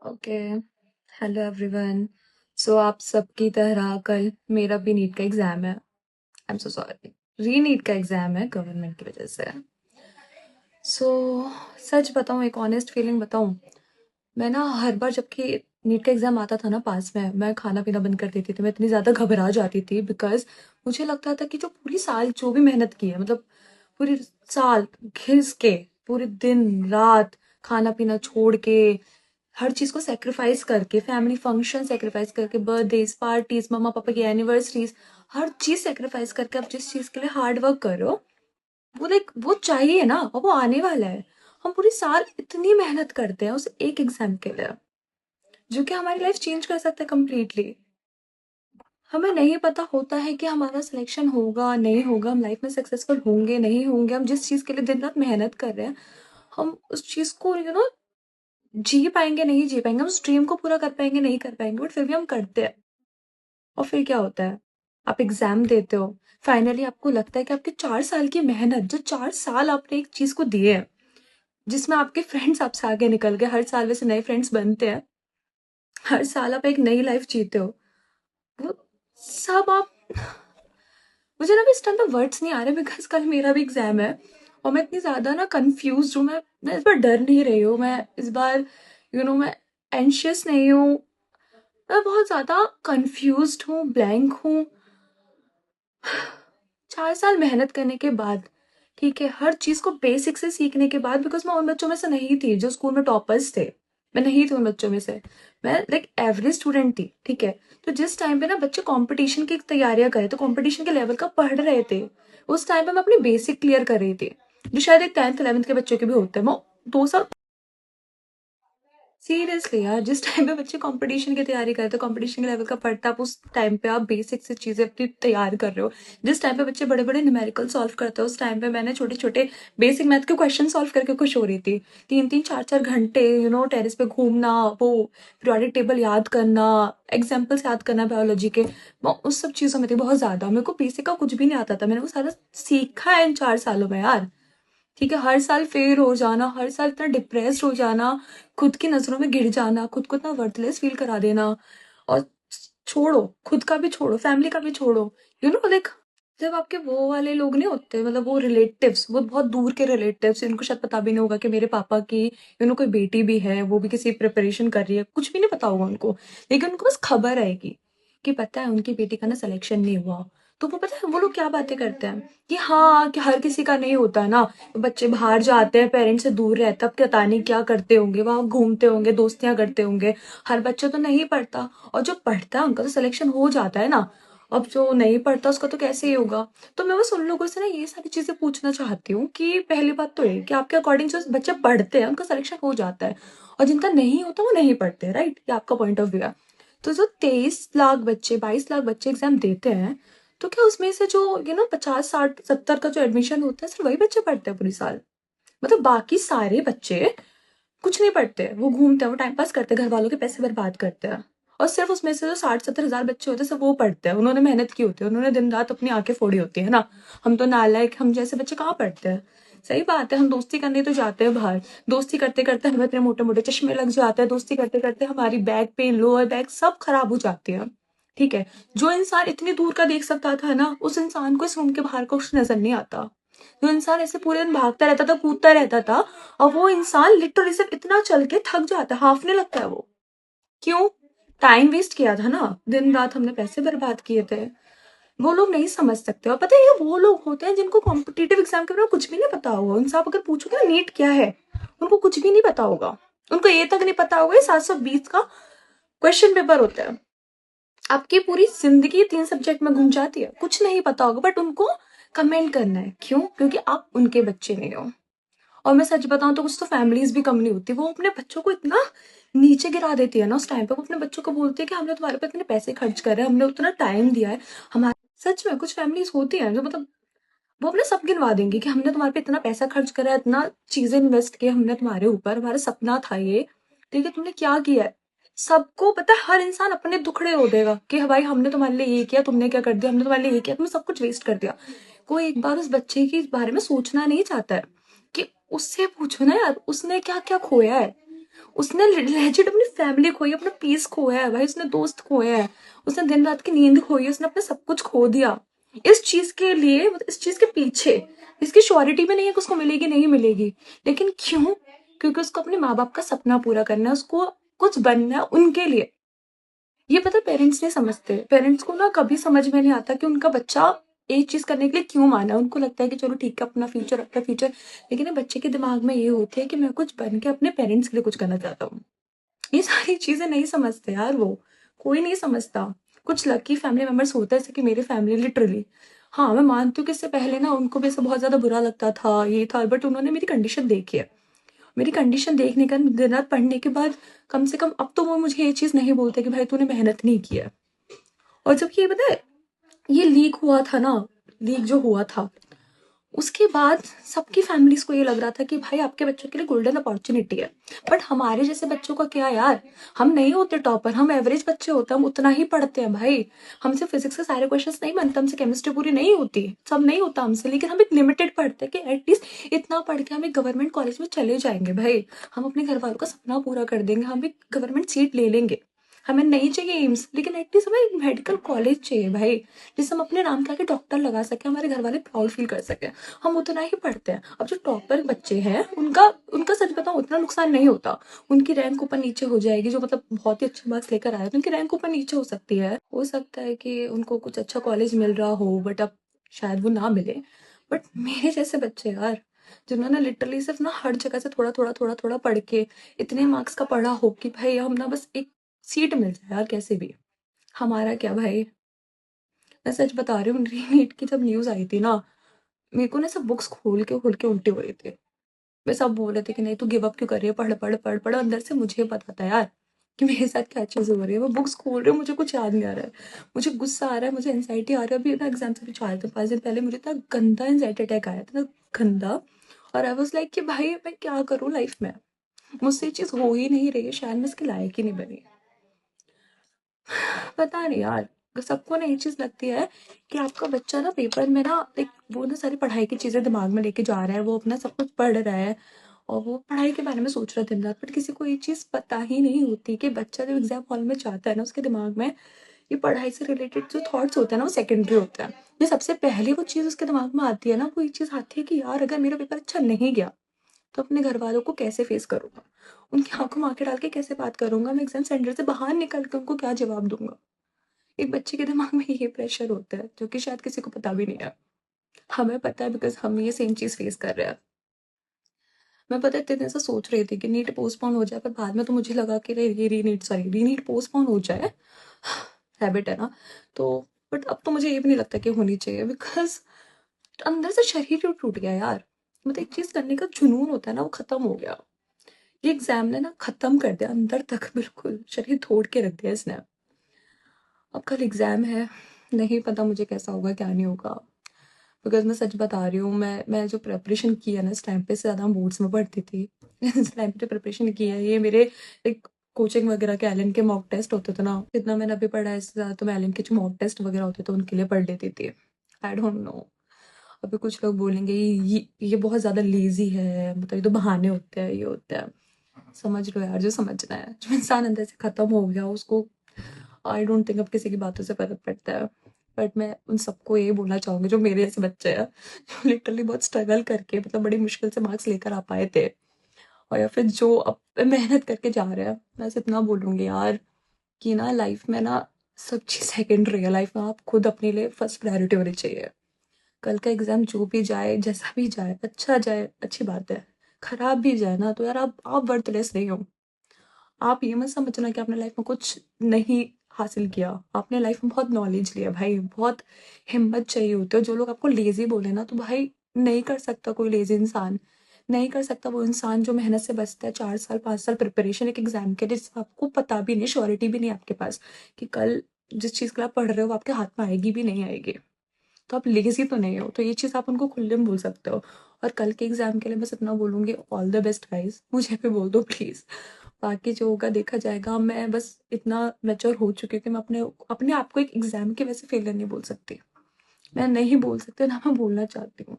Okay. Hello everyone. सो आप सबकी तरह कल मेरा भी नीट का एग्ज़ाम है। I am so sorry. री नीट का एग्ज़ाम है गवर्नमेंट की वजह से। सो सच बताऊँ, एक ऑनेस्ट फीलिंग बताऊँ, मैं ना हर बार जबकि नीट का एग्ज़ाम आता था ना पास में, मैं खाना पीना बंद कर देती थी। मैं इतनी ज़्यादा घबरा जाती थी बिकॉज़ मुझे लगता था कि जो पूरी साल जो भी मेहनत की है, मतलब पूरी साल घिस के, पूरे दिन रात खाना पीना छोड़ के, हर चीज़ को सैक्रिफाइस करके, फैमिली फंक्शन सैक्रिफाइस करके, बर्थडेज पार्टीज, मम्मा पापा की एनिवर्सरीज, हर चीज़ सैक्रिफाइस करके आप जिस चीज़ के लिए हार्ड वर्क करो, वो लाइक वो चाहिए ना, और वो आने वाला है। हम पूरी साल इतनी मेहनत करते हैं उस एक एग्जाम के लिए, जो कि हमारी लाइफ चेंज कर सकता है कम्प्लीटली। हमें नहीं पता होता है कि हमारा सिलेक्शन होगा नहीं होगा, हम लाइफ में सक्सेसफुल होंगे नहीं होंगे, हम जिस चीज़ के लिए दिन रात मेहनत कर रहे हैं, हम उस चीज़ को जी पाएंगे नहीं जी पाएंगे, हम उस ड्रीम को पूरा कर पाएंगे नहीं कर पाएंगे, बट फिर भी हम करते हैं। और फिर क्या होता है, आप एग्जाम देते हो, फाइनली आपको लगता है कि आपके 4 साल की मेहनत, जो 4 साल आपने एक चीज को दिए हैं, जिसमें आपके फ्रेंड्स आपसे आगे निकल गए, हर साल वैसे नए फ्रेंड्स बनते हैं, हर साल आप एक नई लाइफ जीते हो, वो सब आप, मुझे ना अभी इस टाइम पे वर्ड्स नहीं आ रहे बिकॉज कल मेरा भी एग्जाम है। और मैं इतनी ज्यादा ना कंफ्यूज हूँ, मैं इस बार डर नहीं रही हूँ, मैं इस बार मैं एंशियस नहीं हूँ, मैं बहुत ज्यादा कंफ्यूज हूँ, ब्लैंक हूँ। 4 साल मेहनत करने के बाद, ठीक है, हर चीज को बेसिक से सीखने के बाद, बिकॉज मैं उन बच्चों में से नहीं थी जो स्कूल में टॉपर्स थे, मैं नहीं थी उन बच्चों में से, मैं लाइक एवरेज स्टूडेंट थी, ठीक है। तो जिस टाइम पे ना बच्चे कंपटीशन की तैयारियां करे, तो कंपटीशन के लेवल का पढ़ रहे थे, उस टाइम पे मैं अपनी बेसिक क्लियर कर रही थी, जो शायद एक 10th 11th के बच्चों के भी होते हैं। मैं 2 साल, सीरियसली यार, जिस टाइम पे बच्चे कंपटीशन की तैयारी करते हैं, कंपटीशन के लेवल का पढ़ता है, आप उस टाइम पे आप बेसिक से चीजें अपनी तैयार कर रहे हो। जिस टाइम पे बच्चे बड़े बड़े न्यूमेरिकल सॉल्व करते हैं, उस टाइम पे मैंने छोटे छोटे बेसिक मैथ के क्वेश्चन सॉल्व करके खुश हो रही थी। 3 3 4 4 घंटे टेरिस पे घूमना, वो पीरियोडिक टेबल याद करना, एग्जाम्पल्स याद करना बायोलॉजी के, मैं उस सब चीजों में थी बहुत ज्यादा। मेरे को बेसिक का कुछ भी नहीं आता था, मैंने वो सारा सीखा है इन 4 सालों में यार। ठीक है, हर साल फेल हो जाना, हर साल इतना डिप्रेस्ड हो जाना, खुद की नजरों में गिर जाना, खुद को इतना वर्थलेस फील करा देना, और छोड़ो, खुद का भी छोड़ो, फैमिली का भी छोड़ो, लाइक जब आपके वो वाले लोग नहीं होते, मतलब वो रिलेटिव्स, वो बहुत दूर के रिलेटिव्स, इनको शायद पता भी नहीं होगा कि मेरे पापा की कोई बेटी भी है, वो भी किसी प्रिपरेशन कर रही है, कुछ भी नहीं पता होगा उनको, लेकिन उनको बस खबर आएगी कि पता है उनकी बेटी का ना सिलेक्शन नहीं हुआ। तो वो पता है वो लोग क्या बातें करते हैं कि हाँ, कि हर किसी का नहीं होता ना, बच्चे बाहर जाते हैं, पेरेंट्स से दूर रहते हैं, अब पता नहीं क्या करते होंगे, वहां घूमते होंगे, दोस्तियां करते होंगे, हर बच्चा तो नहीं पढ़ता, और जो पढ़ता है उनका तो सिलेक्शन हो जाता है ना, अब जो नहीं पढ़ता उसका तो कैसे ही होगा। तो मैं बस उन लोगों से ना ये सारी चीजें पूछना चाहती हूँ कि पहली बात तो ये कि आपके अकॉर्डिंग जो बच्चे पढ़ते हैं उनका सिलेक्शन हो जाता है, और जिनका नहीं होता वो नहीं पढ़ते, राइट? ये आपका पॉइंट ऑफ व्यू है। तो जो 23 लाख बच्चे, 22 लाख बच्चे एग्जाम देते हैं, तो क्या उसमें से जो 50 60 70 का जो एडमिशन होता है, सिर्फ वही बच्चे पढ़ते हैं पूरी साल? मतलब बाकी सारे बच्चे कुछ नहीं पढ़ते, वो घूमते हैं, वो टाइम पास करते हैं, घर वालों के पैसे बर्बाद करते हैं, और सिर्फ उसमें से जो 60 70 हजार बच्चे होते हैं, सिर्फ वो पढ़ते हैं, उन्होंने मेहनत की होती है, उन्होंने दिन रात अपनी आंखें फोड़ी होती है ना। हम तो नालायक, हम जैसे बच्चे कहाँ पढ़ते हैं? सही बात है, हम दोस्ती करने तो जाते हैं बाहर, दोस्ती करते करते हमें इतने मोटे मोटे चश्मे लग जाते हैं, दोस्ती करते करते हमारी बैक पेन, लोअर बैक सब खराब हो जाती है। ठीक है, जो इंसान इतनी दूर का देख सकता था ना, उस इंसान को इस रूम के बाहर का कुछ नजर नहीं आता। जो इंसान ऐसे पूरे दिन भागता रहता था, कूदता रहता था, और वो इंसान लिटरली सिर्फ इतना चल के थक जाता है, हाफने लगता है वो। क्यों? टाइम वेस्ट किया था ना, दिन रात हमने पैसे बर्बाद किए थे। वो लोग नहीं समझ सकते, और पता है ये वो लोग होते हैं जिनको कॉम्पिटिटिव एग्जाम के बारे में कुछ भी नहीं पता होगा। उनसे आप अगर पूछोगे ना नीट क्या है, उनको कुछ भी नहीं पता होगा। उनको ये तक नहीं पता होगा 720 का क्वेश्चन पेपर होता है। आपकी पूरी जिंदगी 3 सब्जेक्ट में घूम जाती है, कुछ नहीं पता होगा, बट उनको कमेंट करना है। क्यों? क्योंकि आप उनके बच्चे नहीं हो। और मैं सच बताऊं तो कुछ तो फैमिलीज भी कम नहीं होती, वो अपने बच्चों को इतना नीचे गिरा देती है ना उस टाइम पे, वो अपने बच्चों को बोलती है कि हमने तुम्हारे पे इतने पैसे खर्च करे, हमने उतना टाइम दिया है, हमारे, सच में कुछ फैमिलीज होती हैं जो मतलब वो अपने सब गिनवा देंगी कि हमने तुम्हारे पे इतना पैसा खर्च करा है, इतना चीजें इन्वेस्ट किया हमने तुम्हारे ऊपर, हमारा सपना था ये, ठीक है, तुमने क्या किया है? सबको पता है, हर इंसान अपने दुखड़े रो देगा कि हाँ भाई, हमने तुम्हारे लिए ये किया, तुमने क्या कर दिया, हमने तुम्हारे लिए ये किया, तुमने सब कुछ वेस्ट कर दिया। कोई एक बार उस बच्चे के बारे में सोचना नहीं चाहता है कि उससे पूछो ना यार, उसने क्या क्या खोया है, उसने लेजिट अपनी फैमिली खोई, अपना पीस खोया है भाई, उसने दोस्त खोया है, उसने दिन रात की नींद खोई है, उसने अपना सब कुछ खो दिया इस चीज के लिए, मतलब इस चीज के पीछे। इसकी श्योरिटी भी नहीं है कि उसको मिलेगी नहीं मिलेगी, लेकिन क्यों? क्योंकि उसको अपने माँ बाप का सपना पूरा करना है, उसको कुछ बनना है उनके लिए। ये पता पेरेंट्स नहीं समझते, पेरेंट्स को ना कभी समझ में नहीं आता कि उनका बच्चा एक चीज करने के लिए क्यों माना है। उनको लगता है कि चलो ठीक है, अपना फ्यूचर, लेकिन ये बच्चे के दिमाग में ये होती है कि मैं कुछ बन के अपने पेरेंट्स के लिए कुछ करना चाहता हूँ। ये सारी चीजें नहीं समझते यार, वो कोई नहीं समझता। कुछ लकी फैमिली मेंबर्स होते हैं, जैसे कि मेरी फैमिली लिटरली। हाँ, मैं मानती हूँ कि इससे पहले ना उनको भी ऐसा बहुत ज्यादा बुरा लगता था, ये था, बट उन्होंने मेरी कंडीशन देखी है। मेरी कंडीशन देखने का, दिन रात पढ़ने के बाद कम से कम अब तो वो मुझे ये चीज नहीं बोलते कि भाई तूने मेहनत नहीं की है। और जब ये पता है, ये लीक हुआ था ना, लीक जो हुआ था, उसके बाद सबकी फैमिलीज को ये लग रहा था कि भाई आपके बच्चों के लिए गोल्डन अपॉर्चुनिटी है। बट हमारे जैसे बच्चों का क्या यार, हम नहीं होते टॉपर, हम एवरेज बच्चे होते हैं, हम उतना ही पढ़ते हैं भाई। हमसे फिजिक्स के सारे क्वेश्चंस नहीं बनते, हमसे केमिस्ट्री पूरी नहीं होती, सब नहीं होता हमसे, लेकिन हम एक लिमिटेड पढ़ते हैं कि एटलीस्ट इतना पढ़ के हम एक गवर्नमेंट कॉलेज में चले जाएंगे भाई, हम अपने घर वालों का सपना पूरा कर देंगे, हम एक गवर्नमेंट सीट ले लेंगे। हमें नहीं चाहिए एम्स, लेकिन एटलीस्ट हमें एक मेडिकल कॉलेज चाहिए भाई, जिससे हम अपने नाम के आगे डॉक्टर लगा सके, हमारे घर वाले प्राउड फील कर सके। हम उतना ही पढ़ते हैं। अब जो टॉपर बच्चे हैं उनका उनका सच बताऊं उतना नुकसान नहीं होता। उनकी रैंक ऊपर नीचे हो जाएगी, जो मतलब बहुत ही अच्छे मार्क्स लेकर आए तो उनकी रैंक ऊपर नीचे हो सकती है। हो सकता है कि उनको कुछ अच्छा कॉलेज मिल रहा हो, बट अब शायद वो ना मिले। बट मेरे जैसे बच्चे यार, जिन्होंने लिटरली सिर्फ ना हर जगह से थोड़ा थोड़ा थोड़ा थोड़ा पढ़ के इतने मार्क्स का पढ़ा हो कि भाई हम ना बस एक सीट मिल जाए यार कैसे भी, हमारा क्या भाई। मैं सच बता रही हूँ, नीट की जब न्यूज आई थी ना, मेरे को ना सब बुक्स खोल के उल्टे हो रहे थे। वे सब बोल रहे थे कि नहीं तू गिव अप क्यों कर रही है, पढ़ पढ़ पढ़ पढ़। अंदर से मुझे पता था यार कि मेरे साथ क्या चीज़ हो रही है। मैं बुक्स खोल रही हूँ, मुझे कुछ याद नहीं आ रहा है, मुझे गुस्सा आ रहा है, मुझे एंजाइटी आ रहा है। अभी ना एग्जाम से भी 4 दिन 5 दिन पहले मुझे इतना गंदा एंजाइटी अटैक आया था, इतना गंदा। और आई वाज लाइक कि भाई मैं क्या करूँ लाइफ में, मुझसे ये चीज़ हो ही नहीं रही है, शायद मैं इसके लायक ही नहीं बनी। पता नहीं यार, सबको ना ये चीज लगती है कि आपका बच्चा ना पेपर में ना एक वो ना सारी पढ़ाई की चीजें दिमाग में लेके जा रहा है, वो अपना सब कुछ पढ़ रहा है और वो पढ़ाई के बारे में सोच रहा है दिन रात। बट किसी को ये चीज पता ही नहीं होती कि बच्चा जब एग्जाम हॉल में जाता है ना, उसके दिमाग में ये पढ़ाई से रिलेटेड जो थॉट्स होते हैं ना वो सेकेंडरी होते हैं। ये सबसे पहले वो चीज उसके दिमाग में आती है ना, वो ये चीज आती है कि यार अगर मेरा पेपर अच्छा नहीं गया तो अपने घर वालों को कैसे फेस करूंगा, उनकी आंखों में आंखें डाल के कैसे बात करूंगा, मैं एग्जाम सेंटर से बाहर निकल के उनको क्या जवाब दूंगा। एक बच्चे के दिमाग में ये प्रेशर होता है जो कि शायद किसी को पता भी नहीं है। हमें पता है बिकॉज हम ये सेम चीज फेस कर रहे हैं। मैं पता है इतने दिन से सोच रही थी कि नीट पोस्टपोन हो जाए, पर बाद में तो मुझे लगा कि री नीट सॉरी री नीट पोस्टपोन हो जाए, हैबिट है ना। तो बट अब तो मुझे ये भी नहीं लगता कि होनी चाहिए, बिकॉज अंदर से शरीर ही टूट गया यार। मतलब एक चीज करने का जुनून होता है ना, वो खत्म हो गया। ये एग्जाम ने ना खत्म कर दिया अंदर तक, बिल्कुल शरीर तोड़ के रख दिया इसने। अब कल एग्जाम है, नहीं पता मुझे कैसा होगा क्या नहीं होगा। बिकॉज मैं सच बता रही हूँ, मैं जो प्रिपरेशन की है ना इस टाइम पे, से ज़्यादा बोर्ड्स में पढ़ती थी। इस टाइम पे जो प्रिपरेशन की है, ये मेरे एक कोचिंग वगैरह के एलन के मॉक टेस्ट होते थे ना, जितना मैंने अभी पढ़ा है इससे ज़्यादा तो मैं एलन के जो मॉक टेस्ट वगैरह होते थे उनके लिए पढ़ लेती थी। आई डोंट नो, अभी कुछ लोग बोलेंगे ये बहुत ज़्यादा लेजी है, मतलब ये तो बहाने होते हैं, ये होता है। समझ लो यार जो समझना है, जो इंसान अंदर से खत्म हो गया उसको आई डोंट थिंक अब किसी की बातों से फर्क पड़ता है। बट मैं उन सबको ये बोलना चाहूंगी जो मेरे जैसे बच्चे हैं, जो लिटरली बहुत स्ट्रगल करके मतलब बड़ी मुश्किल से मार्क्स लेकर आ पाए थे, और या फिर जो अब मेहनत करके जा रहे हैं, मैं सिर्फ इतना बोलूंगी यार कि ना लाइफ में ना सब चीज़ सेकेंडरी है। लाइफ में आप खुद अपने लिए फर्स्ट प्रायोरिटी होनी चाहिए। कल का एग्जाम जो भी जाए, जैसा भी जाए, अच्छा जाए अच्छी बात है, खराब भी जाए ना तो यार आप वर्थलेस नहीं हो। आप ये मत समझना कि आपने लाइफ में कुछ नहीं हासिल किया, आपने लाइफ में बहुत नॉलेज लिया भाई, बहुत हिम्मत चाहिए होती है। जो लोग आपको लेजी बोले ना, तो भाई नहीं कर सकता कोई लेजी इंसान, नहीं कर सकता वो इंसान जो मेहनत से बचता है 4 साल 5 साल प्रिपरेशन एक एग्जाम के लिए, जिसका आपको पता भी नहीं, श्योरिटी भी नहीं आपके पास कि कल जिस चीज के लिए आप पढ़ रहे हो वो आपके हाथ में आएगी भी नहीं आएगी। तो आप लेजी तो नहीं हो, तो ये चीज़ आप उनको खुले में बोल सकते हो। और कल के एग्जाम के लिए बस इतना बोलूंगी, ऑल द बेस्ट गाइस, मुझे भी बोल दो प्लीज। बाकी जो होगा देखा जाएगा। मैं बस इतना मैच्योर हो चुकी हूँ कि मैं अपने अपने आप को एक एग्जाम की वजह से फेलियर नहीं बोल सकती। मैं नहीं बोल सकती, ना मैं बोलना चाहती हूँ।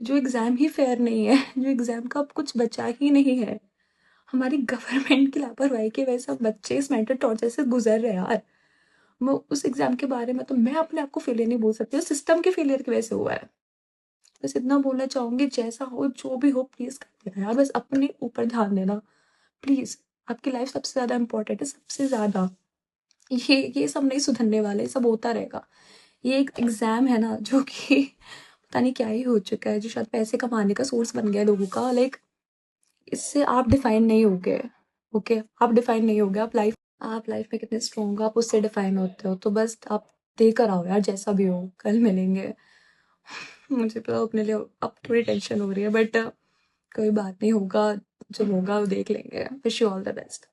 जो एग्जाम ही फेयर नहीं है, जो एग्जाम का अब कुछ बचा ही नहीं है, हमारी गवर्नमेंट की लापरवाही की वजह से अब बच्चे इस मेंटल टॉर्चर से गुजर रहे हैं यार। मैं उस एग्जाम के बारे में तो मैं अपने आप को फेलियर नहीं बोल सकती, उस सिस्टम के फेलियर की वजह से हुआ है। बस इतना बोलना चाहूंगी, जैसा हो जो भी हो प्लीज कर देना यार, बस अपने ऊपर ध्यान देना प्लीज। आपकी लाइफ सबसे ज्यादा इंपॉर्टेंट है, सबसे ज्यादा। ये सब नहीं सुधरने वाले, ये सब होता रहेगा। ये एक एग्जाम है ना जो कि पता नहीं क्या ही हो चुका है, जो शायद पैसे कमाने का सोर्स बन गया है लोगों का। लाइक इससे आप डिफाइन नहीं हो गए। ओके, आप डिफाइन नहीं हो गए। आप लाइफ में कितने स्ट्रॉन्ग हो, आप उससे डिफाइन होते हो। तो बस आप देकर आओ यार, जैसा भी हो, कल मिलेंगे। मुझे तो अपने लिए अब थोड़ी टेंशन हो रही है, बट कोई बात नहीं, होगा जो होगा वो देख लेंगे। Wish you all the best.